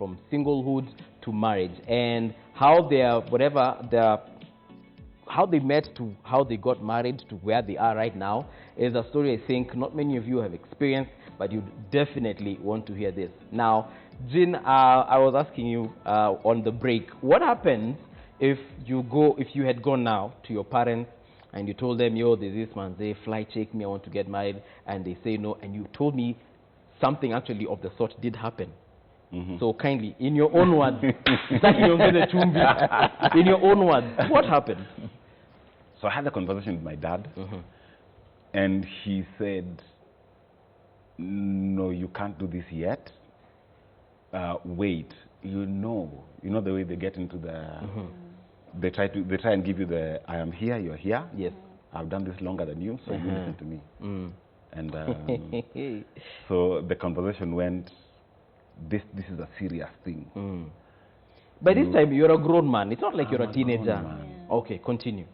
from singlehood to marriage, and how how they met to how they got married to where they are right now is a story I think not many of you have experienced, but you definitely want to hear this. Now, Jin, I was asking you on the break, what happens if you had gone now to your parents and you told them, yo, there's this man, they fly check me, I want to get married, and they say no, and you told me something actually of the sort did happen. So kindly, in your own words, in your own words, what happened? So I had a conversation with my dad, and he said, no, you can't do this yet. Wait, you know the way they get into the, they try and give you the, I am here, you're here. Yes. I've done this longer than you, so you listen to me. And so the conversation went, this is a serious thing. By this time, you're a grown man. It's not like you're a teenager. Okay, continue.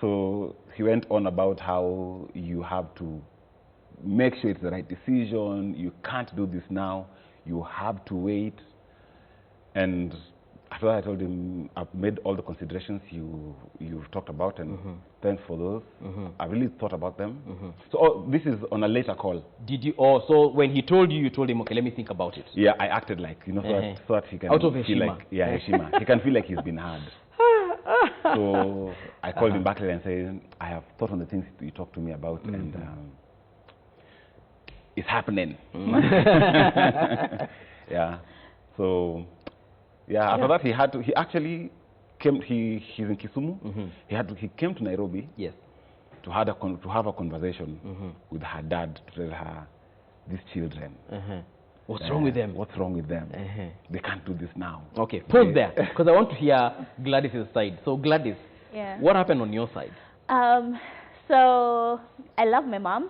So he went on about how you have to make sure it's the right decision. You can't do this now. You have to wait. And after that, I told him, I've made all the considerations you've talked about, and thanks for those. I really thought about them. So this is on a later call. Did you? Oh, so when he told you, you told him, okay, let me think about it. Yeah, I acted like, so that he can out of feel Heshima. like, Heshima. He can feel like he's been heard. So I called him back later and said, I have thought on the things you talked to me about, and it's happening. Yeah. So yeah, after that he actually came, he's in Kisumu. He came to Nairobi. Yes. To have a conversation with her dad to tell her, these children, what's wrong with them? What's wrong with them? They can't do this now. Okay, pause there, because I want to hear Gladys' side. So Gladys, what happened on your side? So I love my mom,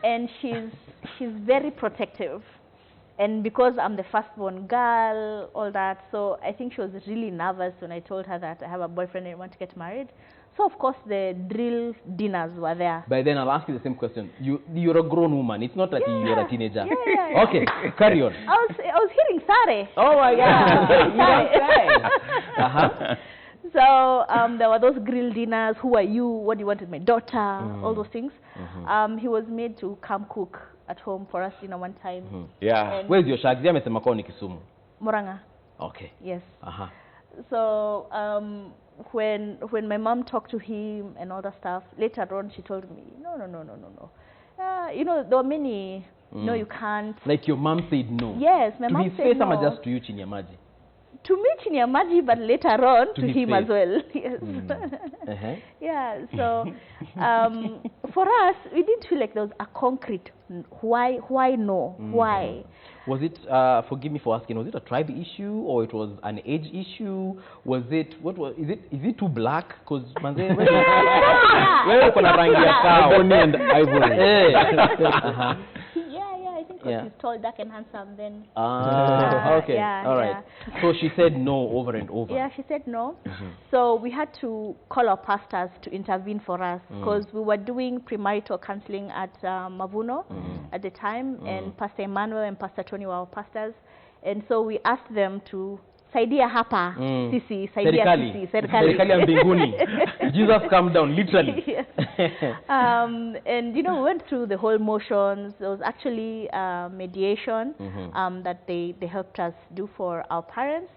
and she's very protective. And because I'm the firstborn girl, all that, so I think she was really nervous when I told her that I have a boyfriend and I want to get married. So of course the drill dinners were there. But then I'll ask you the same question. You're a grown woman. It's not like you're a teenager. Yeah. Okay, carry on. I was hearing Sare. Oh my God. So there were those grill dinners. Who are you? What do you want with my daughter? All those things. He was made to come cook at home for us one time. Yeah. Where's your shag? Amesema kwao ni Kisumu. Moranga. Okay. Yes. So when my mom talked to him and all that stuff, later on she told me, no. There were many. No, you can't. Like your mom said no. Yes, my mom said no. Just to you, Chinyamaji. To me, Chinyamaji, but later on to him as well. Yes. Yeah. So for us, we didn't feel like there was a concrete why no, why. Was it, forgive me for asking, was it a tribe issue or it was an age issue? Was it, is it too black? Because manze, wewe kuna rangi ya cow. Ebony and ivory. I think because he's tall, dark and handsome, then. Okay, all right. So she said no over and over. Yeah, she said no. So we had to call our pastors to intervene for us because we were doing premarital counseling at Mavuno at the time, and Pastor Emmanuel and Pastor Tony were our pastors, and so we asked them to saidia hapa sisi, saidia sisi, serikali ya mbinguni. Jesus come down, literally. And we went through the whole motions. There was actually mediation that they helped us do for our parents.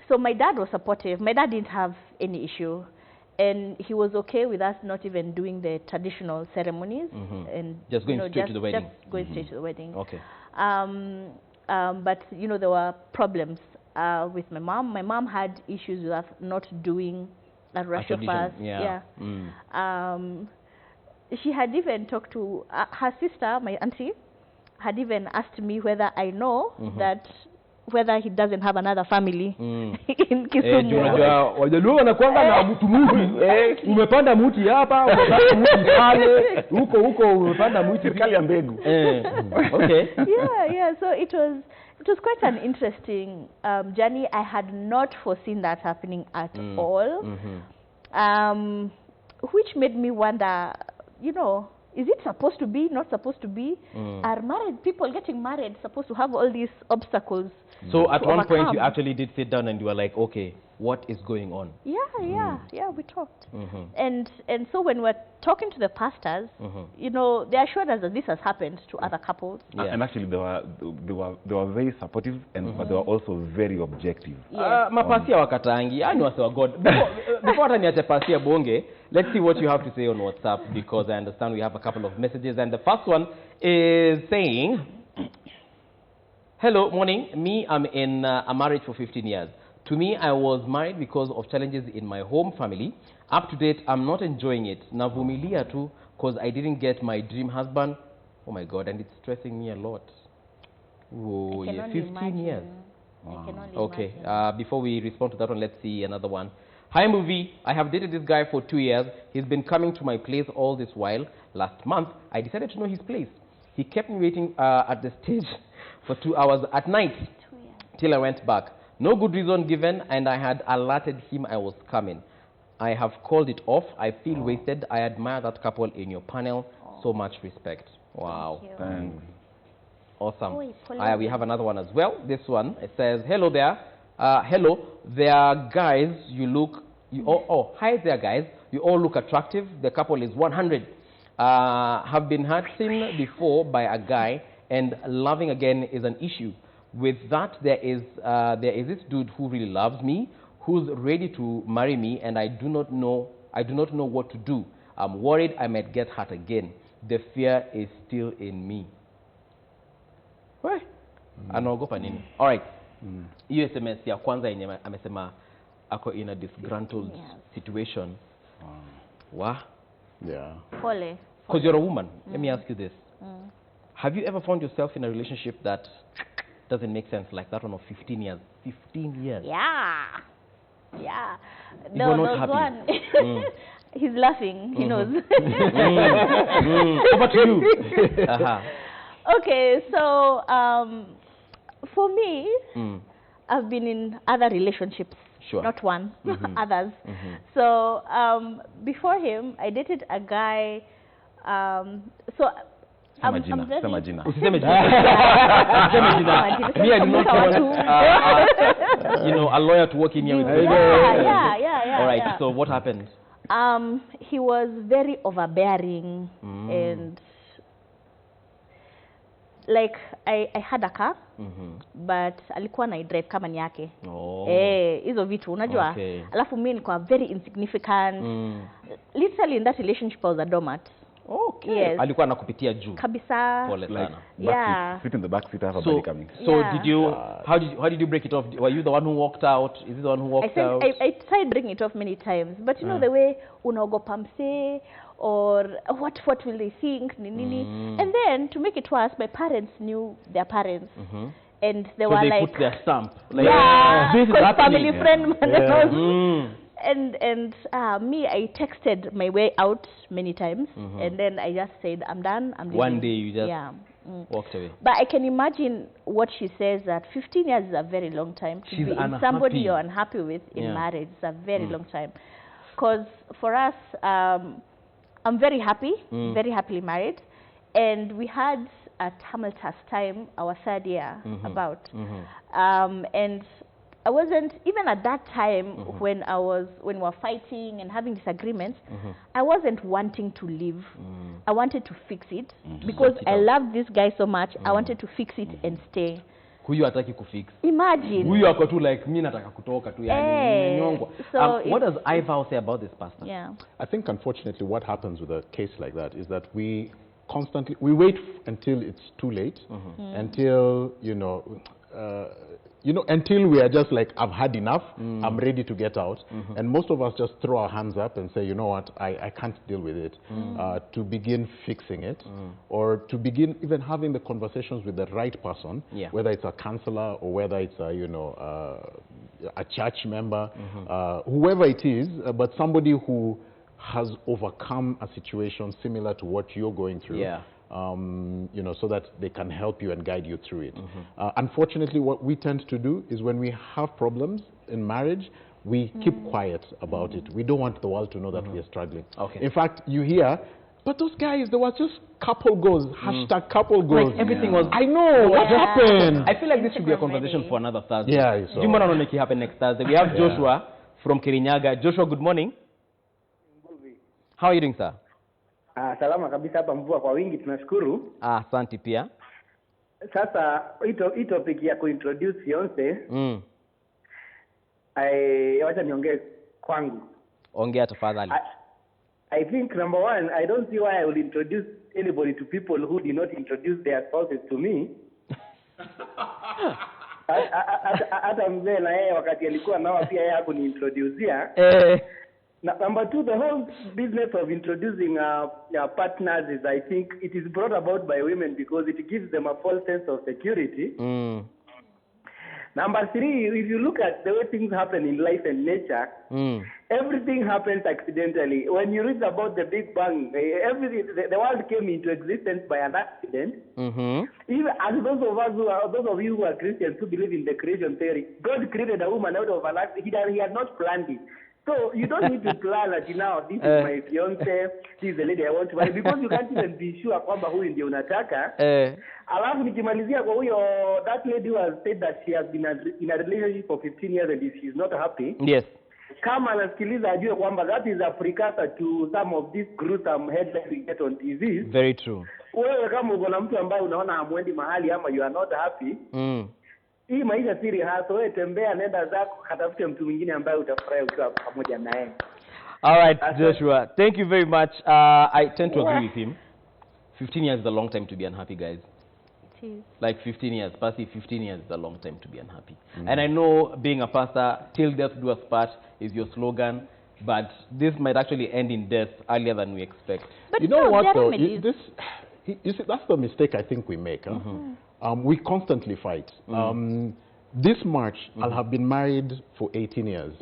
So my dad was supportive. My dad didn't have any issue, and he was okay with us not even doing the traditional ceremonies and just going straight to the wedding. Just going straight to the wedding. Okay. But there were problems with my mom. My mom had issues with us not doing a Russia fast. She had even talked to her sister, my auntie, had even asked me whether I know that whether he doesn't have another family in Kisumu. Wajaluo wanakuanga na mtu muti. Umepanda muti hapa, umepanda muti pale, huko umepanda muti serikali ya mbegu. Okay. Yeah. So it was quite an interesting journey. I had not foreseen that happening at all, which made me wonder, is it supposed to be, not supposed to be? Are married people getting married supposed to have all these obstacles? So at one point you actually did sit down and you were like, okay, what is going on? Yeah, we talked. And so when we're talking to the pastors, you know, they assured us that this has happened to other couples. And actually they were very supportive, and but they were also very objective. Mapasia wakatangi, yani wase wa God. Before niache pasia bonge, let's see what you have to say on WhatsApp, because I understand we have a couple of messages, and the first one is saying, hello, morning. Me, I'm in a marriage for 15 years. To me, I was married because of challenges in my home family. Up to date, I'm not enjoying it. Navumilia too, because I didn't get my dream husband. Oh my God, and it's stressing me a lot. Oh, yeah, 15 years. Wow. Okay, before we respond to that one, let's see another one. Hi, Movie. I have dated this guy for 2 years. He's been coming to my place all this while. Last month, I decided to know his place. He kept me waiting at the stage for 2 hours at night till I went back. No good reason given, and I had alerted him I was coming. I have called it off. I feel wasted. I admire that couple in your panel. So much respect. Wow. Thanks. Awesome. We have another one as well. This one, it says, hello there. Hello, there are guys, hi there guys. You all look attractive. The couple is 100. Have been hurting before by a guy, and loving again is an issue. With that, there is this dude who really loves me, who's ready to marry me, and I do not know what to do. I'm worried I might get hurt again. The fear is still in me. Anaogopa nini? All right. Hiyo SMS ya kwanza yenye amesema ako in a disgruntled situation. Wow. Yeah. Pole. Because you're a woman. Let me ask you this. Have you ever found yourself in a relationship that doesn't make sense, like that one of 15 years? 15 years. Yeah. You were not happy. He's laughing. He knows. Over to you. Okay, so for me, I've been in other relationships. Sure. Not one, others. So before him, I dated a guy. I'm very... Sema jina. Me, I do not want a lawyer to work in here with me. Yeah. All right, so what happened? He was very overbearing, and like I had a car, but alikuwa na drive kama ni yake. Hizo vitu unajua. Alafu mimi nilikuwa very insignificant. Literally in that relationship I was a doormat. Okay. Yes. Alikuwa anakupitia juu. Kabisa. Pole sana. Yeah. Sit in the back seat, have a buddy coming. So did you? How did you break it off? Were you the one who walked out? Is he the one who walked out? I tried breaking it off many times, but you know the way unaogopa mse, or what will they think, nini. And then to make it worse, my parents knew their parents. And they were they like, put their stamp. Like, this is family friend. And me, I texted my way out many times, and then I just said, I'm done, I'm leaving. One day you just walked away. But I can imagine what she says, that 15 years is a very long time to be in somebody you're unhappy with in marriage. It's a very long time. Because for us, I'm very happy, very happily married, and we had a tumultuous time, our third year about. And I wasn't, even at that time when we were fighting and having disagreements, I wasn't wanting to leave. I wanted to fix it because I loved this guy so much. I wanted to fix it and stay. Huyu hataki kufix. Imagine. Huyu ako tu like, mimi nataka kutoka tu yani nimenyongwa. So what does Ival say about this, Pastor? Yeah. I think unfortunately what happens with a case like that is that we wait until it's too late, until until we are just like, I've had enough, I'm ready to get out. And most of us just throw our hands up and say, you know what, I can't deal with it, to begin fixing it, or to begin even having the conversations with the right person, whether it's a counselor or whether it's a church member, whoever it is, but somebody who has overcome a situation similar to what you're going through. So that they can help you and guide you through it. Unfortunately, what we tend to do is when we have problems in marriage, we keep quiet about it. We don't want the world to know that we are struggling. In fact, you hear But those guys, they were just couple goals, hashtag couple goals. Like everything was... I know, what happened? I feel like this should be a conversation for another Thursday. Yeah, so. Do you want to make it happen next Thursday? We have Joshua from Kirinyaga. Joshua, good morning. How are you doing, sir? Salama kabisa hapa mvua kwa wingi tunashukuru. Asante pia. Sasa hii topic ya kuintroduce fiance. Wacha niongee kwangu. Ongea tafadhali. I think number one, I don't see why I will introduce anybody to people who did not introduce their spouses to me. Hata mzee na yeye wakati alikuwa nao pia yeye hakuniintroducea. Number two, the whole business of introducing partners is, I think, it is brought about by women because it gives them a false sense of security. Number three, if you look at the way things happen in life and nature, everything happens accidentally. When you read about the Big Bang, the world came into existence by an accident. Even as those of you who are Christians who believe in the creation theory, God created a woman out of an accident. He had not planned it. So you don't need to plan that now, this is my fiance, this is the lady I want to marry, because you can't even be sure kwamba huyu ndio unataka. Alafu nikimalizia kwa huyo, that lady who has said that she has been in a relationship for 15 years and she's not happy. Yes. Kama anasikiliza ajue kwamba that is a precursor to some of these gruesome headlines we get on TV. Very true. Wewe kama uko na mtu ambaye unaona hamwendi mahali ama you are not happy. Hii maisha siri hasa, wewe tembea, nenda zako, katafute mtu mwingine ambaye utafurahi ukiwa pamoja naye. All right, Joshua, thank you very much. I tend to agree with him. 15 years is a long time to be unhappy, guys. It is. Like 15 years, past 15 years is a long time to be unhappy. And I know being a pastor, till death do us part is your slogan, but this might actually end in death earlier than we expect. But you know what though, you see, that's the mistake I think we make. We constantly fight. This March, I'll have been married for 18 years.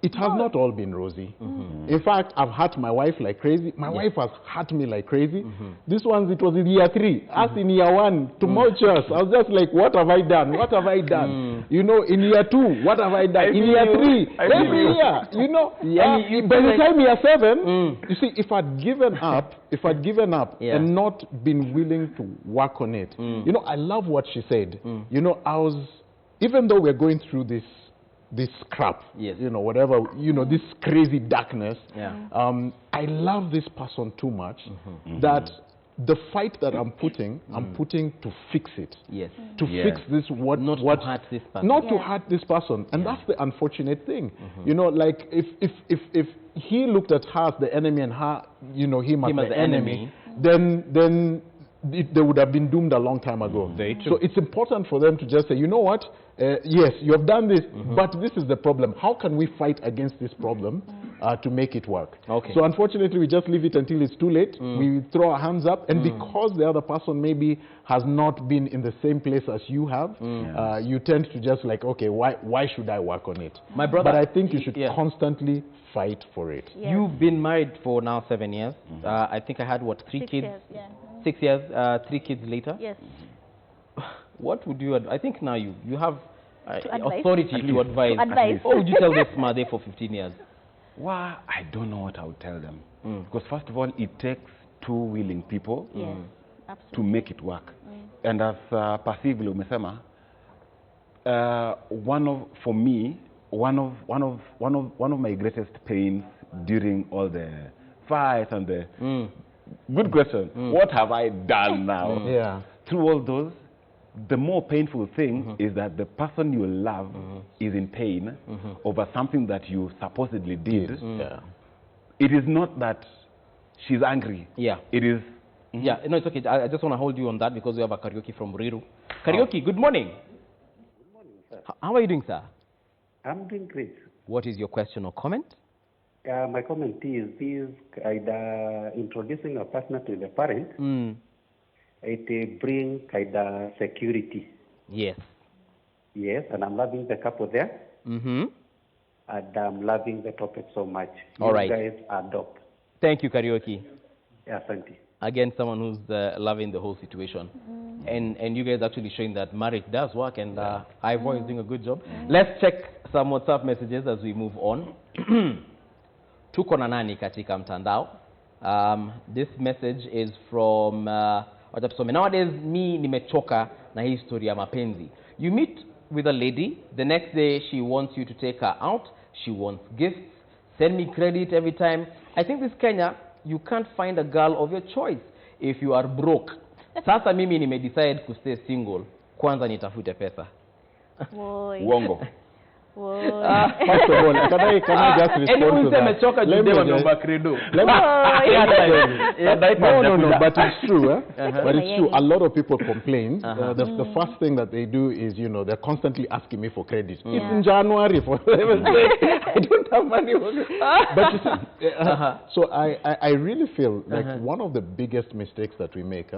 It has not all been rosy. In fact, I've hurt my wife like crazy. My wife has hurt me like crazy. This one, it was in year 3. Us in year 1, tumultuous. I was just like, what have I done? What have I done? You know, in year 2, what have I done? In year 3, every year, you know. By the time year 7, you see, if I'd given up, and not been willing to work on it, you know, I love what she said. You know, even though we're going through this crap, you know, whatever, you know, this crazy darkness, I love this person too much that the fight that I'm putting to fix it. To fix this, not to hurt this person. Not to hurt this person. And that's the unfortunate thing. You know, like if he looked at her as the enemy and her, you know, him as the enemy, then they would have been doomed a long time ago. Very true. So it's important for them to just say, you know what, yes, you have done this, but this is the problem. How can we fight against this problem to make it work? So unfortunately, we just leave it until it's too late. We throw our hands up, and because the other person maybe has not been in the same place as you have, you tend to just like, okay, why should I work on it? My brother, but I think you should constantly fight for it. You've been married for now 7 years. I think I had, what, 3 kids? 6 years, 6 years, 3 kids later? Yes. What would you I think now you have advise. authority to advise. What would you tell this mother for 15 years? Well, I don't know what I would tell them. Because first of all, it takes 2 willing people to make it work. And as Pasivile umesema, for me, one of my greatest pains during all the fights and the good question, what have I done now? Through all those, the more painful thing is that the person you love is in pain over something that you supposedly did. It is not that she's angry. It is... no, it's okay. I just want to hold you on that because we have a karaoke from Riru. Karaoke, good morning. Good morning, sir. How are you doing, sir? I'm doing great. What is your question or comment? My comment is introducing a partner to the parent. It brings security. Yes. Yes, and I'm loving the couple there. And I'm loving the topic so much. All right. You guys are dope. Thank you, Karaoke. Yeah, thank you. Again, someone who's loving the whole situation. And you guys actually showing that marriage does work, and Ivor is doing a good job. Let's check some WhatsApp messages as we move on. Tuko na nani katika mtandao? This message is from nowadays me nimechoka na hii story ya mapenzi. You meet with a lady, the next day she wants you to take her out, she wants gifts, send me credit every time. I think this Kenya, you can't find a girl of your choice if you are broke. Sasa mimi nimedecide to stay single. Kwanza nitafute pesa. Uongo. First of all, can I just respond to that? Let me no, but it's true. But it's true. A lot of people complain. The first thing that they do is, they're constantly asking me for credit. It's in January, for heaven's sake. I don't have money. But you see, so I really feel like one of the biggest mistakes that we make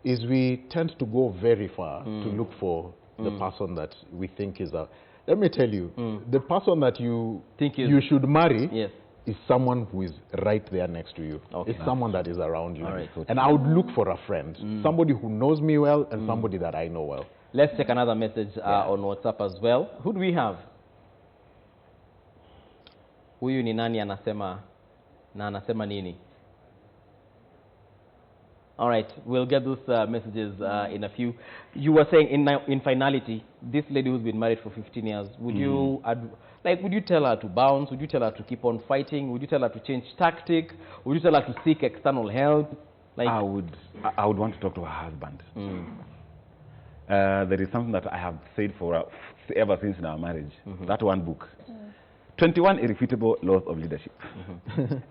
is we tend to go very far to look for the person that we think is a... Let me tell you, the person that you think you should marry is someone who is right there next to you. It's someone that is around you. And I would look for a friend, somebody who knows me well and somebody that I know well. Let's take another message on WhatsApp as well. Who do we have? Huyu ni nani anasema na anasema nini? All right, we'll get those messages in a few. You were saying in finality, this lady who's been married for 15 years, would you would you tell her to bounce? Would you tell her to keep on fighting? Would you tell her to change tactic? Would you tell her to seek external help? Like I would want to talk to her husband. There is something that I have said for ever since in our marriage. That one book. 21 irrefutable laws of leadership.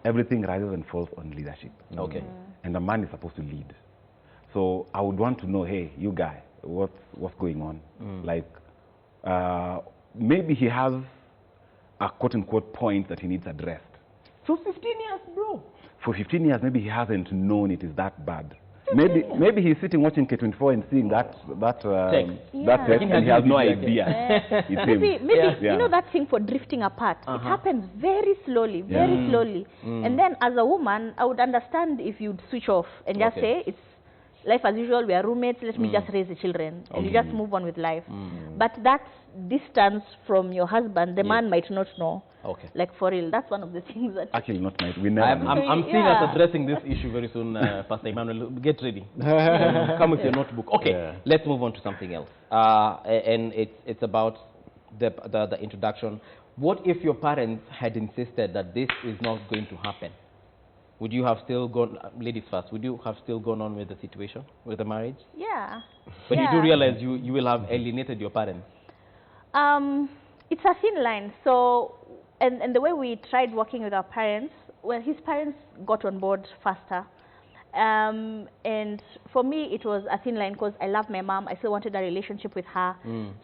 Everything rises and falls on leadership. Okay. And a man is supposed to lead. So I would want to know, hey, you guy, what's going on? Like, maybe he has a quote-unquote point that he needs addressed. For 15 years, bro. For 15 years, maybe he hasn't known it is that bad. Maybe he's sitting watching K24 and seeing that text, and he has no idea. Maybe you know that thing for drifting apart. It happens very slowly, very slowly. And then as a woman, I would understand if you'd switch off and just say, it's life as usual, we are roommates, let me just raise the children. And you just move on with life. But that distance from your husband, the man might not know. Okay. Like for real, that's one of the things that... Actually, not might. We never I'm seeing us addressing this issue very soon, Pastor Emmanuel. Get ready. Come with your notebook. Okay, let's move on to something else. And it's about the introduction. What if your parents had insisted that this is not going to happen? Would you have still gone, ladies first, would you have still gone on with the situation, with the marriage? Yeah. But you do realize you will have alienated your parents? It's a thin line. So, and the way we tried working with our parents, well, his parents got on board faster. And for me, it was a thin line because I love my mom. I still wanted a relationship with her.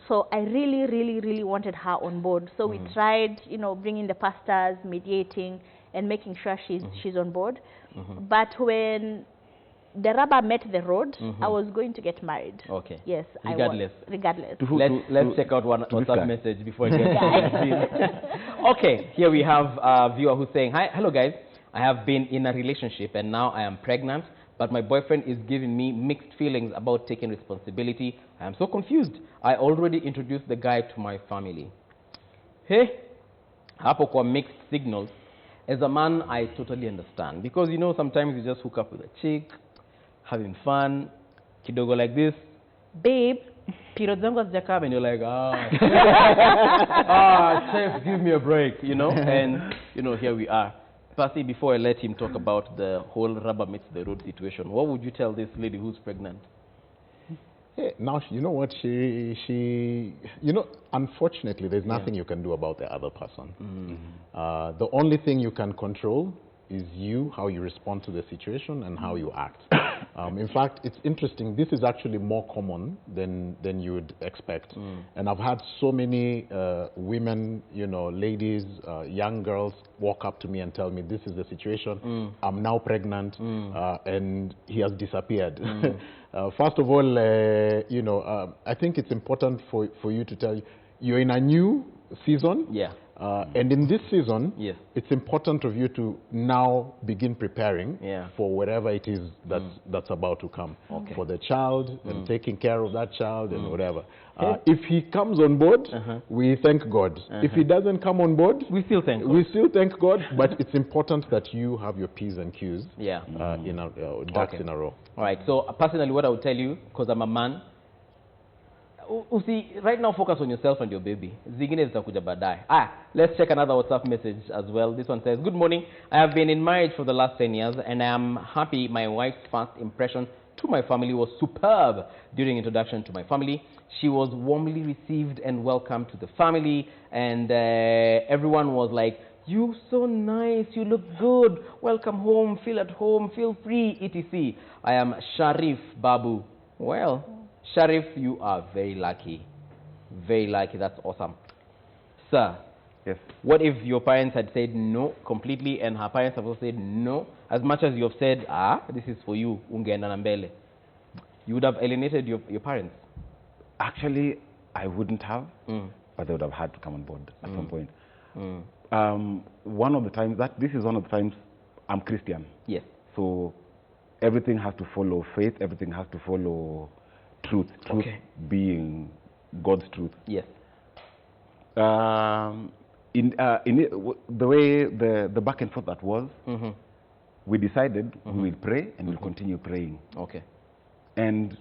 So I really, really, really wanted her on board. So we tried, bringing the pastors, mediating, and making sure she's on board. But when the rubber met the road, I was going to get married. Okay. Yes, regardless. I was. Regardless. Let's check out one WhatsApp message before I get Okay, here we have a viewer who's saying, hi, hello guys. I have been in a relationship and now I am pregnant, but my boyfriend is giving me mixed feelings about taking responsibility. I am so confused. I already introduced the guy to my family. Hey, hapo kwa mixed signals. As a man, I totally understand. Because, sometimes you just hook up with a chick, having fun, kidogo like this. Babe, period zangu hazijakam, and you're like, chef, give me a break, And, here we are. Percy, before I let him talk about the whole rubber meets the road situation, what would you tell this lady who's pregnant? Yeah, now, you know what, unfortunately, there's nothing you can do about the other person. The only thing you can control is how you respond to the situation and how you act. In fact, it's interesting, this is actually more common than you would expect. And I've had so many women, ladies, young girls walk up to me and tell me, this is the situation, I'm now pregnant, and he has disappeared. First of all, I think it's important for you to tell you're in a new season. Yeah. And in this season, yes, it's important of you to now begin preparing for whatever it is that's about to come. For the child and taking care of that child and whatever. If he comes on board, we thank God. If he doesn't come on board, we still thank God. We still thank God, but it's important that you have your P's and Q's ducks in a row. All right, so personally what I would tell you, because I'm a man, see, right now focus on yourself and your baby. Zingine zitakuja baadaye. Let's check another WhatsApp message as well. This one says, good morning. I have been in marriage for the last 10 years and I am happy my wife's first impression to my family was superb during introduction to my family. She was warmly received and welcomed to the family, and everyone was like, "You so nice, you look good, welcome home, feel at home, feel free, etc." I am Sharif Babu. Well, Sharif, you are very lucky. Very lucky, that's awesome. Sir, yes. What if your parents had said no completely and her parents have also said no? As much as you have said, this is for you, ungeenda na mbele, you would have alienated your parents? Actually, I wouldn't have, but they would have had to come on board at some point. One of the times, this is one of the times I'm Christian. Yes. So everything has to follow faith, everything has to follow truth, being God's truth. Yes. The way the back and forth that was, we decided we will pray and we'll continue praying. Okay. And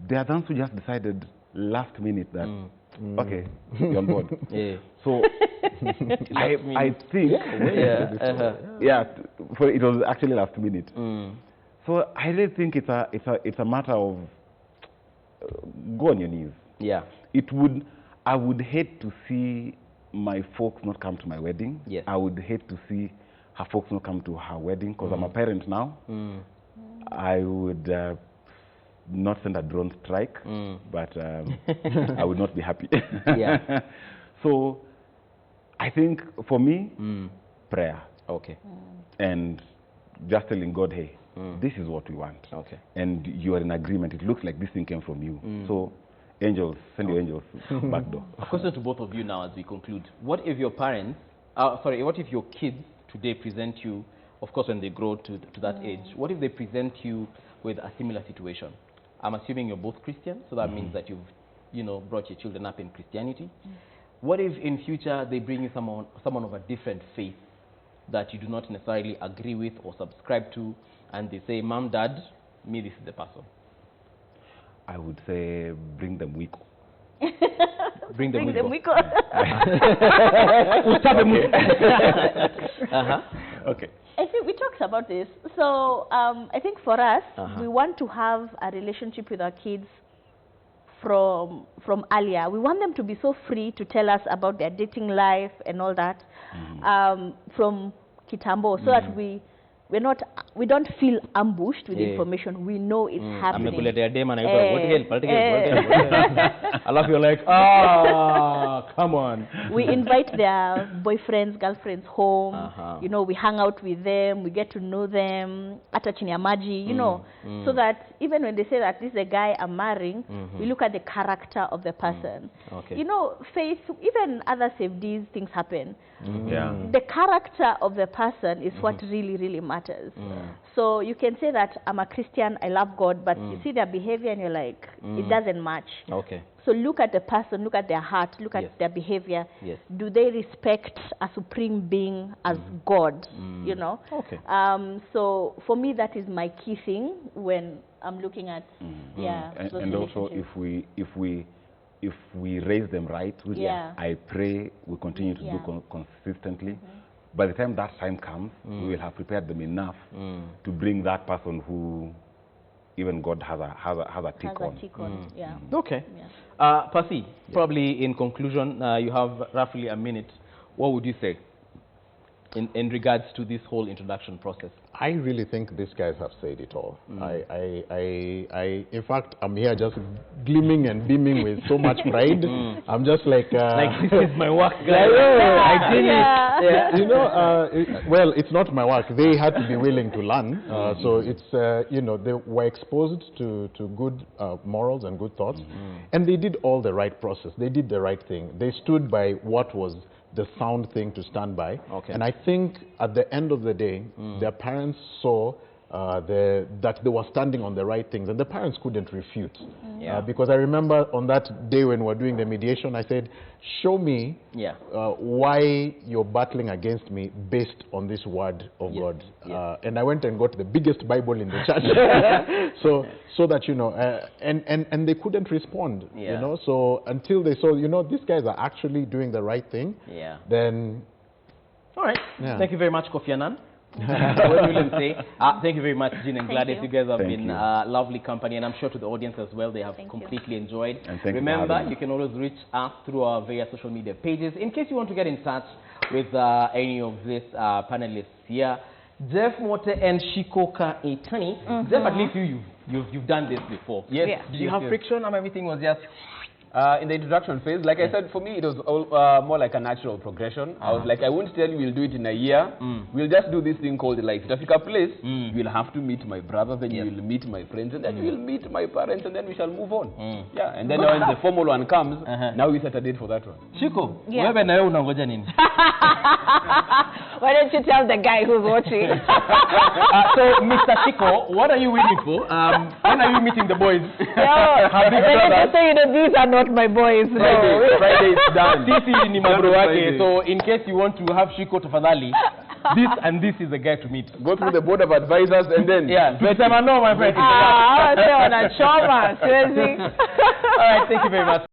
there are those who just decided last minute that, okay, you're on board. So I think, it was actually last minute. So I really think it's a matter of go on your knees. Yeah. I would hate to see my folks not come to my wedding. Yes. I would hate to see her folks not come to her wedding because I'm a parent now. I would not send a drone strike, but I would not be happy. Yeah. So I think for me, prayer. Okay. And just telling God, hey, this is what we want. Okay. And you are in agreement. It looks like this thing came from you. So angels, send your angels back door. A question to both of you now as we conclude. What if your parents, what if your kids today present you, of course when they grow to that age, what if they present you with a similar situation? I'm assuming you're both Christian, so that means that you've brought your children up in Christianity. What if in future they bring you someone of a different faith that you do not necessarily agree with or subscribe to, and they say, Mom, Dad, me, this is the person? I would say bring them wiko. Bring them wiko. Okay. I think we talked about this. So I think for us, we want to have a relationship with our kids from earlier. We want them to be so free to tell us about their dating life and all that from kitambo, so that we don't feel ambushed with information. We know it's happening. I love you, like, come on. We invite their boyfriends, girlfriends home. We hang out with them. We get to know them. Ata chini ya maji, so that even when they say that this is a guy I'm marrying, we look at the character of the person. Okay. Faith, even other safeties, things happen. The character of the person is what really, really matters. So you can say that I'm a Christian, I love God, but you see their behavior and you're like, it doesn't match. Okay. So look at the person, look at their heart, look at their behavior. Yes. Do they respect a supreme being as God? Okay. So for me, that is my key thing when I'm looking at and also if we raise them right, which I pray we continue to do consistently. By the time that time comes, we will have prepared them enough to bring that person who even God has a tick on. Okay. Percy, probably in conclusion, you have roughly a minute. What would you say in regards to this whole introduction process? I really think these guys have said it all. In fact, I'm here just gleaming and beaming with so much pride. I'm just like this is my work, guys. I did it. Well, it's not my work. They had to be willing to learn. So it's, they were exposed to good morals and good thoughts. And they did all the right process. They did the right thing. They stood by what was the sound thing to stand by. Okay. And I think at the end of the day, their parents saw that they were standing on the right things, and the parents couldn't refute. Because I remember on that day when we were doing the mediation, I said, show me why you're battling against me based on this word of God. And I went and got the biggest Bible in the church, so that, you know, and they couldn't respond, you know, so until they saw, you know, these guys are actually doing the right thing, then... All right. Thank you very much, Kofi Annan. What will you say? Thank you very much, Jean and Gladys. You guys have been lovely company, and I'm sure to the audience as well, they have completely enjoyed. And remember, you can always reach us through our various social media pages in case you want to get in touch with any of these panelists here. Jeff Mote and Shikoka Etani. Jeff, at least you've done this before. Yes. Did you have friction, or everything was just... in the introduction phase, like I said, for me it was more like a natural progression. I was like, I won't tell you we'll do it in a year. We'll just do this thing called life. Itafika place, you'll have to meet my brothers, then you will meet my friends, and then you will meet my parents, and then we shall move on. Yeah, and then when the formal one comes, now we set a date for that one. Shiko, wewe na wewe unangoja nini? Why don't you tell the guy who's watching? So, Mr. Shiko, what are you waiting for? When are you meeting the boys? So you know, these are not my boys. Friday is done. Sisi ni mabro wake. So in case you want to have Shiko tafadhali, this and this is the guy to meet. Go through the board of advisors and then... Tutasema no, my friend. All right, thank you very much.